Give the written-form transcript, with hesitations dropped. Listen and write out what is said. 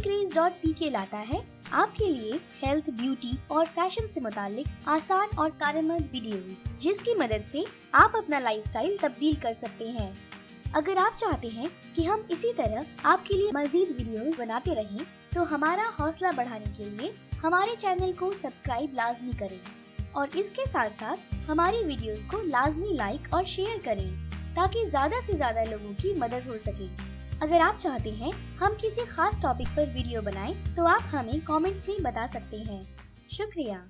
pcraze.pk लाता है आपके लिए हेल्थ, ब्यूटी और फैशन से मुतालिक आसान और कारगर वीडियोस, जिसकी मदद से आप अपना लाइफस्टाइल तब्दील कर सकते हैं। अगर आप चाहते हैं कि हम इसी तरह आपके लिए मज़ीद वीडियोस बनाते रहें, तो हमारा हौसला बढ़ाने के लिए हमारे चैनल को सब्सक्राइब लाजमी करें और इसके साथ साथ हमारी वीडियोस को लाजमी लाइक और शेयर करें ताकि ज़्यादा से ज़्यादा लोगों की मदद हो सके। अगर आप चाहते हैं हम किसी खास टॉपिक पर वीडियो बनाएं, तो आप हमें कमेंट्स में बता सकते हैं। शुक्रिया।